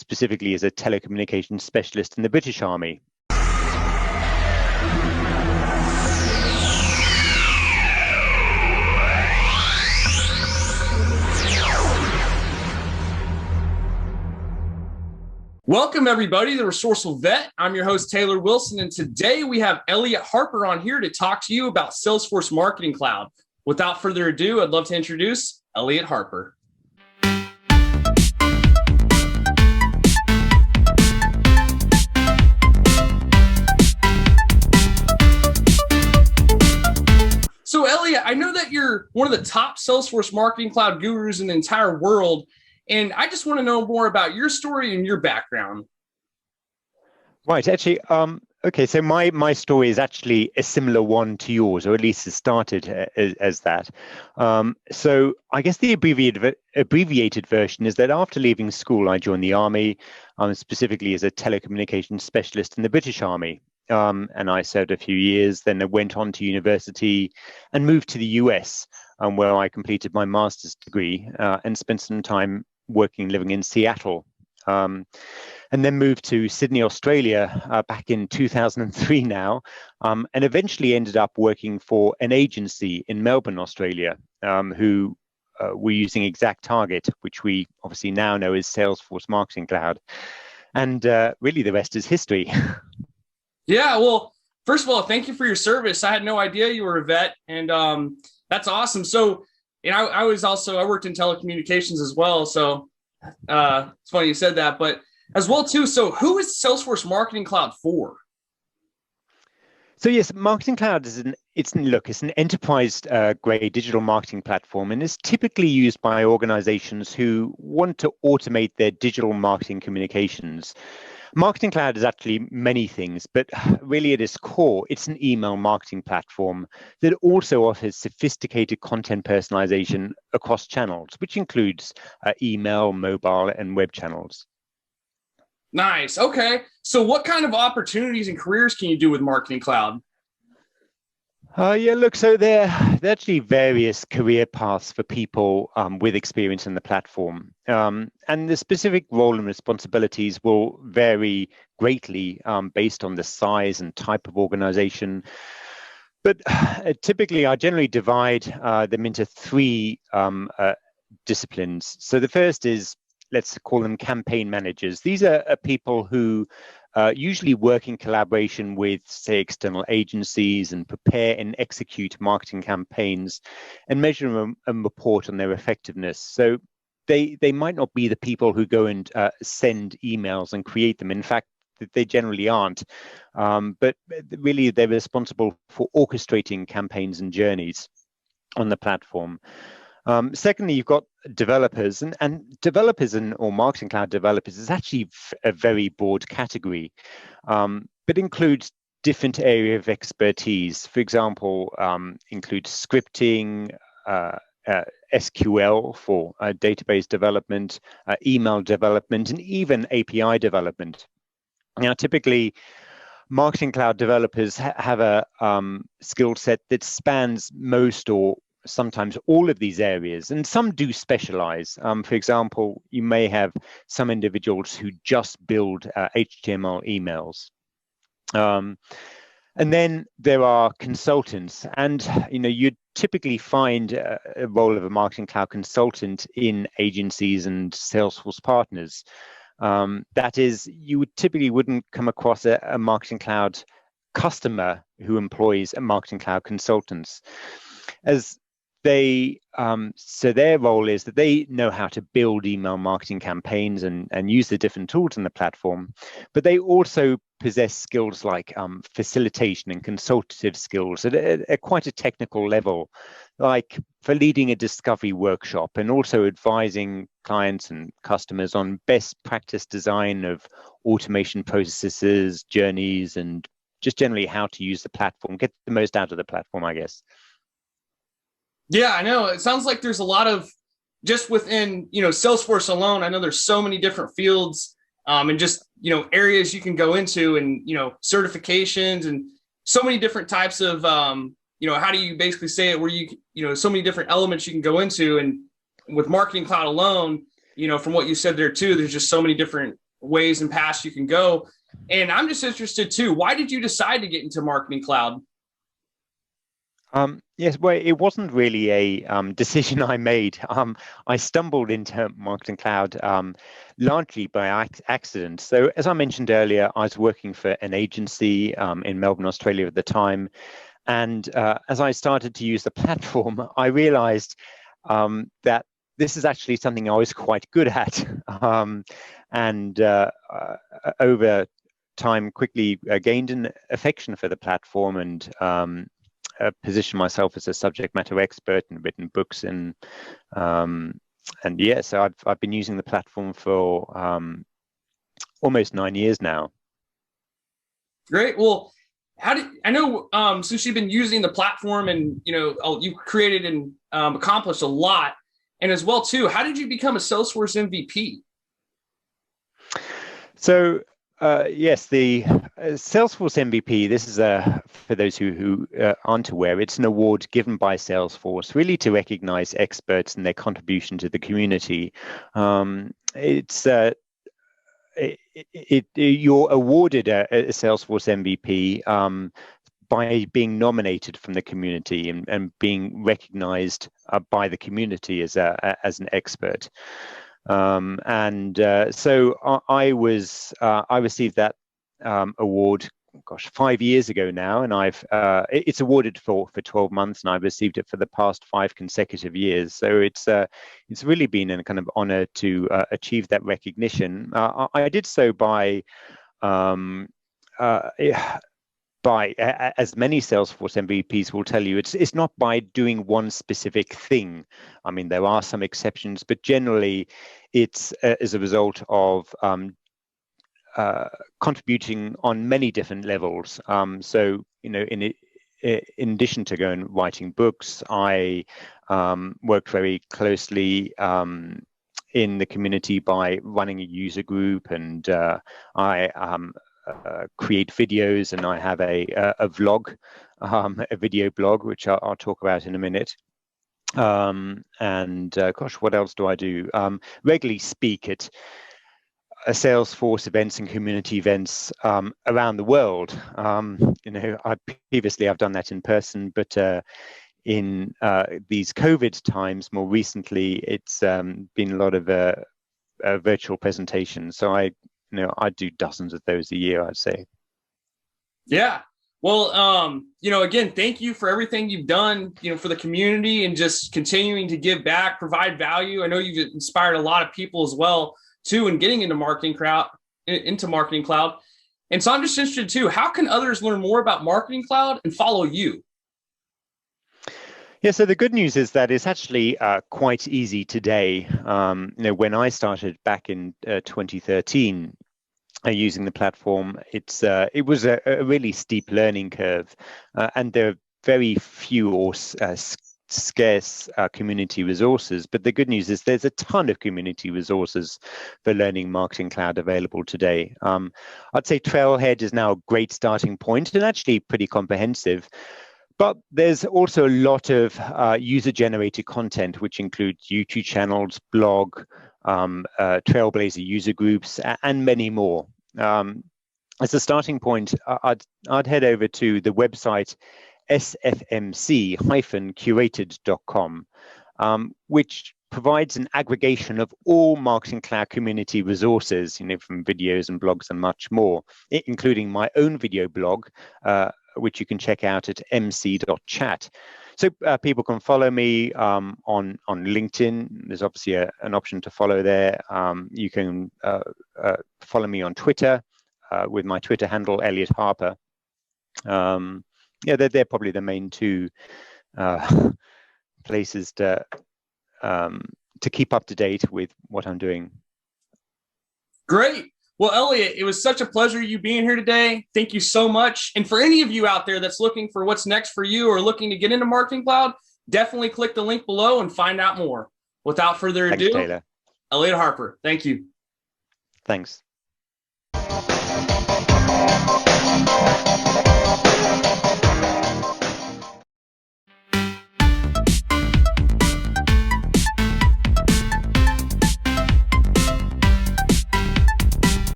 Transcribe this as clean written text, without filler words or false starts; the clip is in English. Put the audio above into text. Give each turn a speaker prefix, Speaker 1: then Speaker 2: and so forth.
Speaker 1: specifically as a telecommunications specialist in the British Army.
Speaker 2: Welcome, everybody, to the Resourceful Vet. I'm your host, Taylor Wilson, and today we have Eliot Harper on here to talk to you about Salesforce Marketing Cloud. Without further ado, I'd love to introduce Eliot Harper. So, Eliot, I know that you're one of the top Salesforce Marketing Cloud gurus in the entire world. And I just want to know more about your story and your background.
Speaker 1: Right. Actually, okay. So my story is actually a similar one to yours, or at least it started as that. So I guess the abbreviated version is that after leaving school, I joined the Army, specifically as a telecommunications specialist in the British Army. And I served a few years. Then I went on to university and moved to the US, where I completed my master's degree and spent some time living in Seattle, and then moved to Sydney, Australia back in 2003 now, and eventually ended up working for an agency in Melbourne, Australia, who were using ExactTarget, which we obviously now know as Salesforce Marketing Cloud. And really the rest is history.
Speaker 2: Yeah, well, first of all, thank you for your service. I had no idea you were a vet, and that's awesome. So, and I worked in telecommunications as well. So it's funny you said that, but as well too. So who is Salesforce Marketing Cloud for?
Speaker 1: So yes, Marketing Cloud is an enterprise grade digital marketing platform, and is typically used by organizations who want to automate their digital marketing communications. Marketing Cloud is actually many things, but really at its core, it's an email marketing platform that also offers sophisticated content personalization across channels, which includes email, mobile, and web channels.
Speaker 2: Nice. Okay. So what kind of opportunities and careers can you do with Marketing Cloud?
Speaker 1: So there are actually various career paths for people with experience in the platform. And the specific role and responsibilities will vary greatly based on the size and type of organization. But typically, I generally divide them into three disciplines. So the first is, let's call them campaign managers. These are people who usually work in collaboration with, say, external agencies and prepare and execute marketing campaigns and measure and report on their effectiveness. So they might not be the people who go and send emails and create them. In fact, they generally aren't. But really, they're responsible for orchestrating campaigns and journeys on the platform. Secondly, you've got developers, and developers or Marketing Cloud developers is actually a very broad category, but includes different area of expertise. For example, includes scripting, SQL for database development, email development, and even API development. Now, typically, Marketing Cloud developers have a skill set that spans most or sometimes all of these areas, and some do specialize. For example, you may have some individuals who just build HTML emails. And then there are consultants, and you typically find a role of a Marketing Cloud consultant in agencies and Salesforce partners. That is, you wouldn't come across a Marketing Cloud customer who employs a Marketing Cloud consultants, as so their role is that they know how to build email marketing campaigns and use the different tools in the platform, but they also possess skills like facilitation and consultative skills at quite a technical level, like for leading a discovery workshop and also advising clients and customers on best practice design of automation processes, journeys, and just generally how to use the platform, get the most out of the platform, I guess.
Speaker 2: Yeah, I know. It sounds like there's a lot of, just within, Salesforce alone, I know there's so many different fields and just, areas you can go into and, certifications and so many different types of, how do you basically say it where so many different elements you can go into. And with Marketing Cloud alone, from what you said there too, there's just so many different ways and paths you can go. And I'm just interested too, why did you decide to get into Marketing Cloud?
Speaker 1: Yes, well, it wasn't really a decision I made. I stumbled into Marketing Cloud largely by accident. So, as I mentioned earlier, I was working for an agency in Melbourne, Australia at the time. And as I started to use the platform, I realized that this is actually something I was quite good at. And over time, quickly gained an affection for the platform and positioned myself as a subject matter expert and written books and yeah, so I've been using the platform for almost 9 years now.
Speaker 2: Great. Well, I know since you've been using the platform and you've created and accomplished a lot, and as well too, how did you become a Salesforce MVP?
Speaker 1: So yes, the Salesforce MVP, this is for those who aren't aware, it's an award given by Salesforce really to recognize experts and their contribution to the community. You're awarded a Salesforce MVP by being nominated from the community and being recognized by the community as an expert. So I received that award, 5 years ago now, and it's awarded for 12 months, and I've received it for the past 5 consecutive years. So it's really been a kind of honor to achieve that recognition. I did so by as many Salesforce MVPs will tell you, it's not by doing one specific thing. I mean, there are some exceptions, but generally it's as a result of contributing on many different levels. So, in addition to writing books, I worked very closely in the community by running a user group, and I create videos, and I have a vlog, a video blog, which I'll talk about in a minute. What else do I do? Regularly speak at Salesforce events and community events around the world. Previously I've done that in person, but in these COVID times, more recently, it's been a lot of virtual presentations. So I do dozens of those a year, I'd say.
Speaker 2: Yeah. Well, again, thank you for everything you've done, for the community and just continuing to give back, provide value. I know you've inspired a lot of people as well, too, in getting into Marketing Cloud. And so I'm just interested, too, how can others learn more about Marketing Cloud and follow you?
Speaker 1: Yeah, so the good news is that it's actually quite easy today. When I started back in 2013 using the platform, it was a really steep learning curve, and there are very few or scarce community resources. But the good news is there's a ton of community resources for learning Marketing Cloud available today. I'd say Trailhead is now a great starting point and actually pretty comprehensive. But there's also a lot of user-generated content, which includes YouTube channels, blog, Trailblazer user groups, and many more. As a starting point, I'd head over to the website sfmc-curated.com, which provides an aggregation of all Marketing Cloud community resources, from videos and blogs and much more, including my own video blog, which you can check out at mc.chat. So people can follow me on LinkedIn. There's obviously an option to follow there. You can follow me on Twitter with my Twitter handle, Eliot Harper. They're probably the main two places to keep up to date with what I'm doing.
Speaker 2: Great. Well, Eliot, it was such a pleasure you being here today. Thank you so much. And for any of you out there that's looking for what's next for you or looking to get into Marketing Cloud, definitely click the link below and find out more. Without further ado,
Speaker 1: Thanks, Taylor.
Speaker 2: Eliot Harper, thank you.
Speaker 1: Thanks.